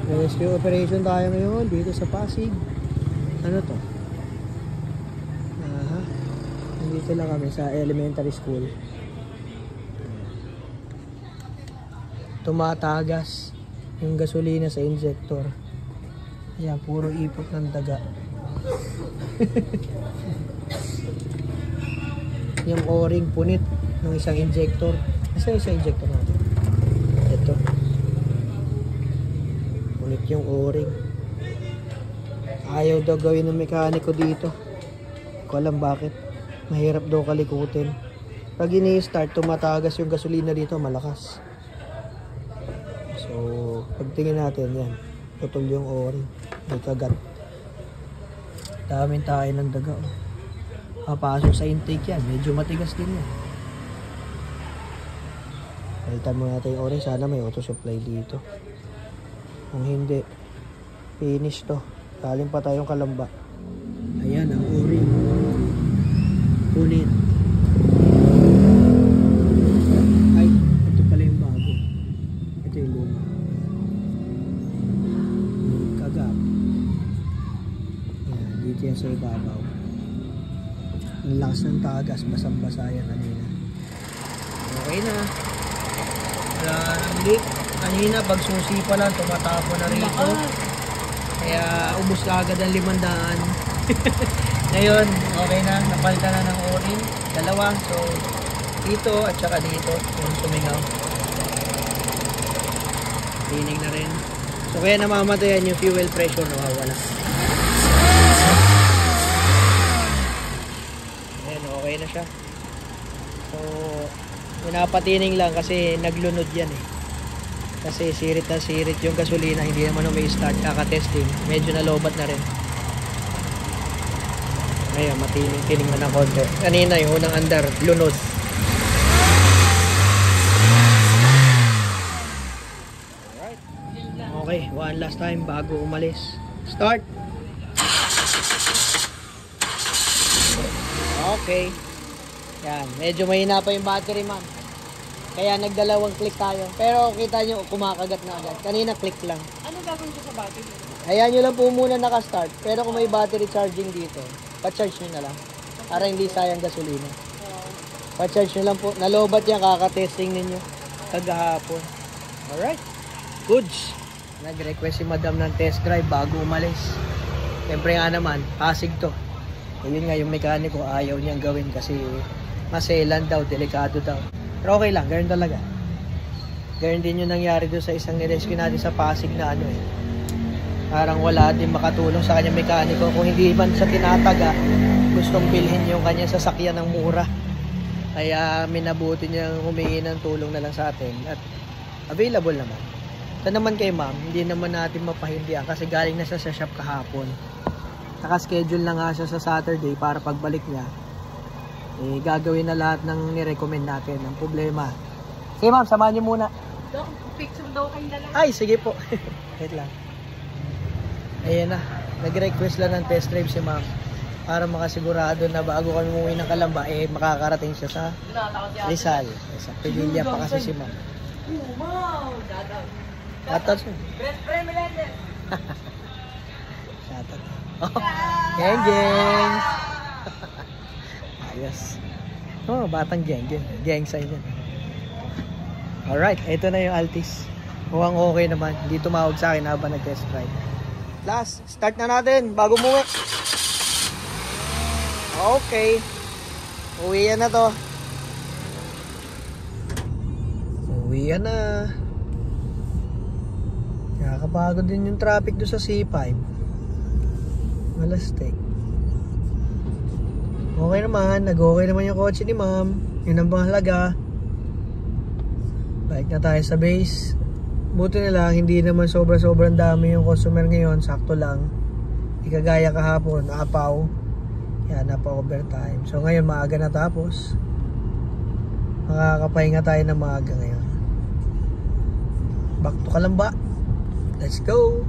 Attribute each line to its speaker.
Speaker 1: Rescue operation tayo ngayon dito sa Pasig. Ano to? Aha. Nandito lang kami sa elementary school. Tumatagas yung gasolina sa injector. Ayan, puro ipot ng daga. Yung o-ring punit ng isang injector. Asa isang injector natin? Ito. Punit yung o-ring. Ayaw daw gawin ng mekaniko dito. Hindi ko alam bakit. Mahirap daw kalikutin. Pag ini-start, tumatagas yung gasolina dito, malakas. So, pagtingin natin yan. Putol yung o-ring. May kagat. Daming tayo ng daga. Oh. Papasok sa intake yan. Medyo matigas din yan. Palitan mo natin yung orange. Sana may auto supply dito. Kung hindi, finish to. Galing pa tayong Kalamba. Ayan ang orange. Punit. Ay, ito pala yung bago. Ito yung luma. Kagap. Ayan, dito yan sa ibabaw. Ang lakas ng tagas, basang-basa yan kanina. Okay na. Wala nang leak. Kanina, pagsusi pa lang, tumatapo na rito. Kaya, ubos ka agad ang 500. Ngayon, okay na. Napalitan na ng o-ring. Dalawa. So, dito at saka dito. Yung sumingaw. Tinig na rin. So, kaya namamatayan yung fuel pressure. Nawawala. Okay na siya. So, pinapatining lang kasi naglunod yan eh. Kasi sirit na sirit yung gasolina, hindi naman umi-start, kaka-testing. Medyo nalobat na rin. Ngayon, matining-tining na ng konti. Kanina yung unang andar, lunod. Alright. Okay, one last time bago umalis. Start! Okay. Yan. Medyo mahina pa yung battery, ma'am. Kaya nagdalawang click tayo. Pero kita nyo, kumakagat na agad. Kanina click lang.
Speaker 2: Ano gagawin ko sa battery?
Speaker 1: Ayan nyo lang po muna nakastart. Pero kung may battery charging dito, pa-charge nyo na lang. Para hindi sayang gasolina. Pa-charge nyo lang po. Nalobat yan, kakatesting ninyo. Kagahapon. Alright. Goods. Nag-request si madam ng test drive bago umalis. Siyempre nga naman, Pasig to. Ayun nga yung mekaniko ayaw niyang gawin kasi maselan daw, delikado daw. Pero okay lang, ganoon talaga. Ganoon din yung nangyari doon sa isang nirescue natin sa Pasig na ano eh. Parang wala din makatulong sa kanyang mekaniko. Kung hindi man sa tinataga, gustong bilhin yung kanyang sasakyan ng mura. Kaya minabuti niyang humingi ng tulong na lang sa atin. At available naman. Ito naman kay ma'am, hindi naman natin mapahindihan kasi galing na siya sa shop kahapon. Naka-schedule na nga siya sa Saturday para pagbalik niya. Eh, gagawin na lahat ng nirecommend natin. Ang problema. Sige ma'am, samahan niyo muna.
Speaker 2: Dok, picture daw kayo na lang.
Speaker 1: Ay, sige po. Wait lang. Ayan na. Nag-request lang ng test drive si ma'am. Para makasigurado na bago kami umuwi ng Kalamba, eh makakarating siya sa Rizal. Sa Padilla pa kasi si ma'am.
Speaker 2: Wow! Shoutout.
Speaker 1: Shoutout siya.
Speaker 2: Best friend Melendez.
Speaker 1: Shoutout. Oh, geng geng. Ayos. Oh, batang geng geng. Geng sign yan. Alright, ito na yung Altis. Mukhang okay naman. Hindi tumawag sa akin habang nag-test drive. Last, start na natin bago umuwi. Okay. Uwian na to. Uwian na. Nakakapagod din yung traffic doon sa C5. Malastik. Okay naman. Nag-okay naman yung kotse ni ma'am. Yun ang mahalaga. Balik na tayo sa base. Buti na lang, hindi naman sobrang dami yung customer ngayon. Sakto lang. Hindi kagaya kahapon. Apaw. Yan, napa-overtime. So ngayon, maaga na tapos. Makakapahinga tayo ng maaga ngayon. Back to Kalamba. Let's go!